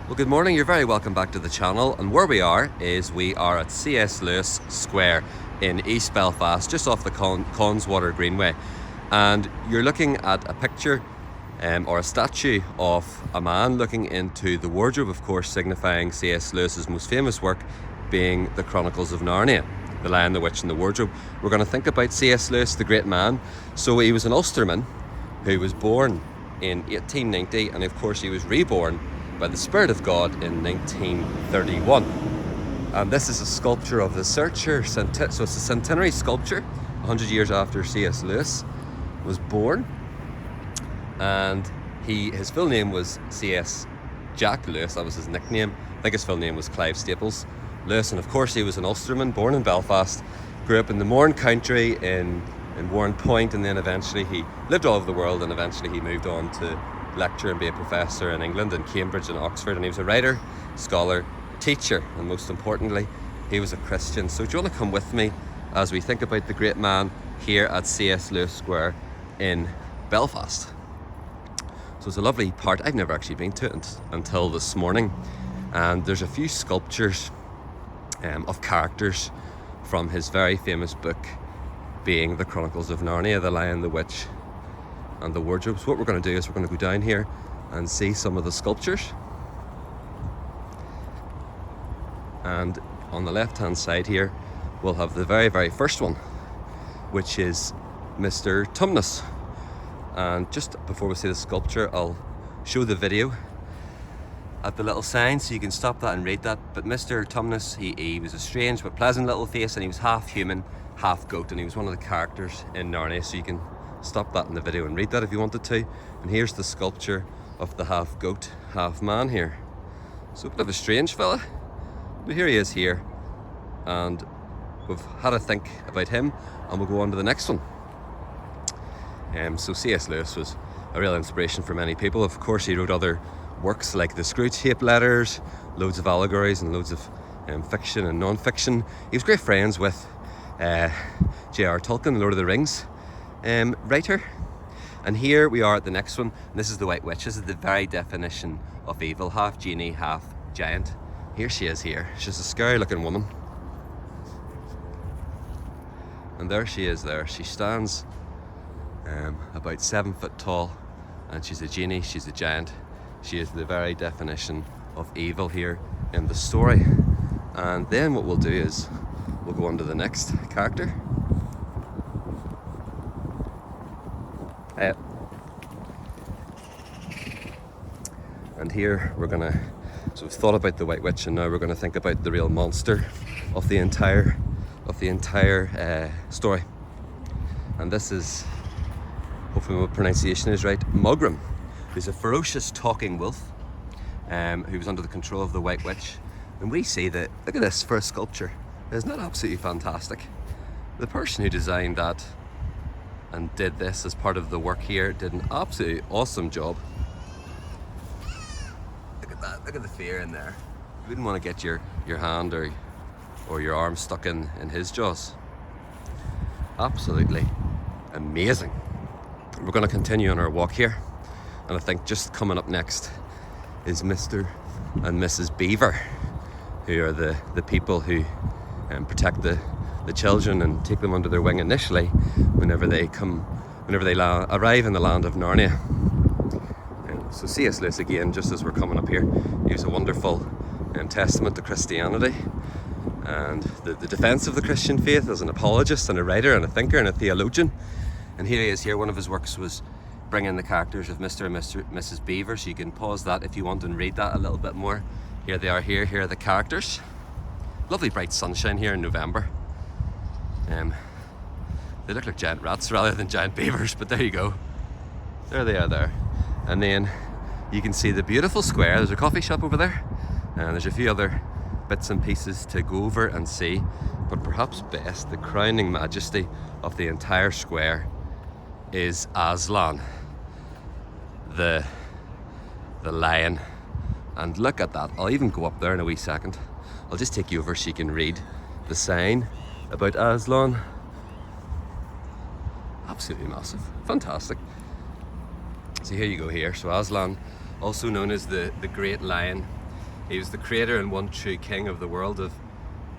Well, good morning, you're very welcome back to the channel, and where we are at C.S. Lewis Square in East Belfast, just off the Conswater Greenway, and you're looking at a picture or a statue of a man looking into the wardrobe, of course signifying C.S. Lewis's most famous work being the Chronicles of Narnia, The Lion, the Witch and the Wardrobe. We're going to think about C.S. Lewis, the great man. So he was an Ulsterman who was born in 1890, and of course he was reborn by the Spirit of God in 1931. And this is a sculpture of the Searcher, so it's a centenary sculpture, 100 years after C.S. Lewis was born. And his full name was C.S. Jack Lewis, that was his nickname. I think his full name was Clive Staples Lewis, and of course he was an Ulsterman, born in Belfast, grew up in the Mourne country in Warren Point, and then eventually he lived all over the world, and eventually he moved on to lecture and be a professor in England, in Cambridge and Oxford, and he was a writer, scholar, teacher, and most importantly he was a Christian. So do you want to come with me as we think about the great man here at C.S. Lewis Square in Belfast? So it's a lovely part. I've never actually been to it until this morning, and there's a few sculptures of characters from his very famous book being the Chronicles of Narnia, The Lion, the Witch and the Wardrobe. So what we're going to do is we're going to go down here and see some of the sculptures, and on the left hand side here we'll have the very first one, which is Mr. Tumnus. And just before we see the sculpture, I'll show the video at the little sign so you can stop that and read that. But Mr. Tumnus, he was a strange but pleasant little face, and he was half human, half goat, and he was one of the characters in Narnia, so you can stop that in the video and read that if you wanted to. And here's the sculpture of the half goat, half man here. So a bit of a strange fella, but here he is here, and we've had a think about him, and we'll go on to the next one. So C.S. Lewis was a real inspiration for many people. Of course he wrote other works like the Screwtape Letters, loads of allegories and loads of fiction and non-fiction. He was great friends with J.R. Tolkien, the Lord of the Rings writer. And here we are at the next one, and this is the White Witch. This is the very definition of evil, half genie, half giant. Here she is here. She's a scary looking woman. And there she is there. She stands about 7 foot tall, and she's a genie, she's a giant. She is the very definition of evil here in the story. And then what we'll do is we'll go on to the next character. And here we're gonna, so we've thought about the White Witch, and now we're gonna think about the real monster of the entire story. And this is, hopefully my pronunciation is right, Mogrim, who's a ferocious talking wolf who was under the control of the White Witch. And we see that, look at this for a sculpture, isn't that absolutely fantastic? The person who designed that and did this as part of the work here did an absolutely awesome job. Look at that, look at the fear in there. You wouldn't want to get your hand or your arm stuck in his jaws. Absolutely amazing. We're going to continue on our walk here, and I think just coming up next is Mr. and Mrs. Beaver, who are the people who protect the children and take them under their wing initially whenever they arrive in the land of Narnia. So C.S. Lewis, again, just as we're coming up here, he was a wonderful testament to Christianity and the defense of the Christian faith as an apologist and a writer and a thinker and a theologian. And here he is here. One of his works was bringing the characters of Mr. and Mrs. Beaver, so you can pause that if you want and read that a little bit more. Here they are here are the characters. Lovely bright sunshine here in November. They look like giant rats rather than giant beavers, but there you go. There they are there. And then you can see the beautiful square. There's a coffee shop over there, and there's a few other bits and pieces to go over and see, but perhaps best, the crowning majesty of the entire square is Aslan, the lion. And look at that. I'll even go up there in a wee second. I'll just take you over so you can read the sign about Aslan. Absolutely massive, fantastic. So here you go here. So Aslan, also known as the Great Lion, He was the creator and one true king of the world of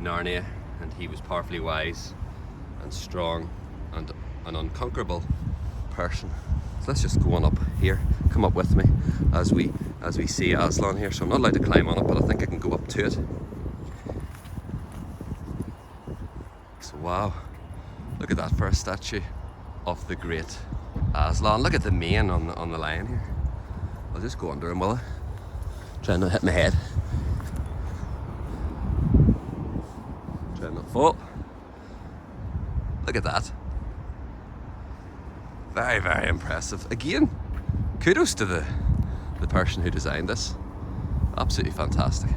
Narnia, and he was powerfully wise and strong and an unconquerable person. So let's just go on up here. Come up with me as we see Aslan here. So I'm not allowed to climb on it, but I think I can go up to it. So wow, look at that for a statue of the great Aslan. Look at the mane on the lion here. I'll just go under him, will I? Try not to hit my head. Try not to fall. Look at that. Very, very impressive. Again, kudos to the person who designed this. Absolutely fantastic.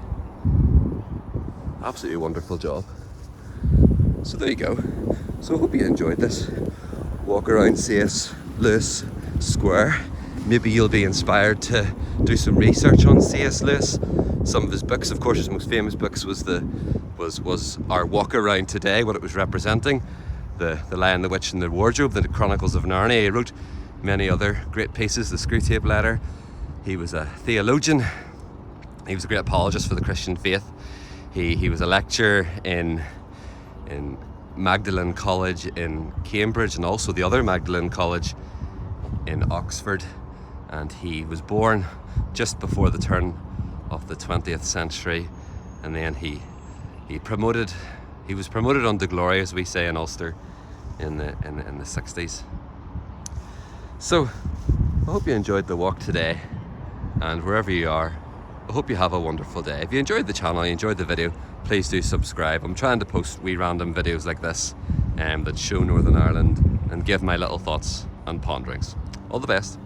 Absolutely wonderful job. So there you go. So I hope you enjoyed this walk around C.S. Lewis Square. Maybe you'll be inspired to do some research on C.S. Lewis. Some of his books, of course, his most famous books was our walk around today, what it was representing. The Lion, the Witch and the Wardrobe, the Chronicles of Narnia. He wrote many other great pieces, the Screwtape Letter. He was a theologian. He was a great apologist for the Christian faith. He was a lecturer in Magdalen College in Cambridge, and also the other Magdalen College in Oxford. And he was born just before the turn of the 20th century, and then he was promoted unto glory, as we say in Ulster, in the 60s. So I hope you enjoyed the walk today, and wherever you are, I hope you have a wonderful day. If you enjoyed the channel, you enjoyed the video, please do subscribe. I'm trying to post wee random videos like this that show Northern Ireland and give my little thoughts and ponderings. All the best.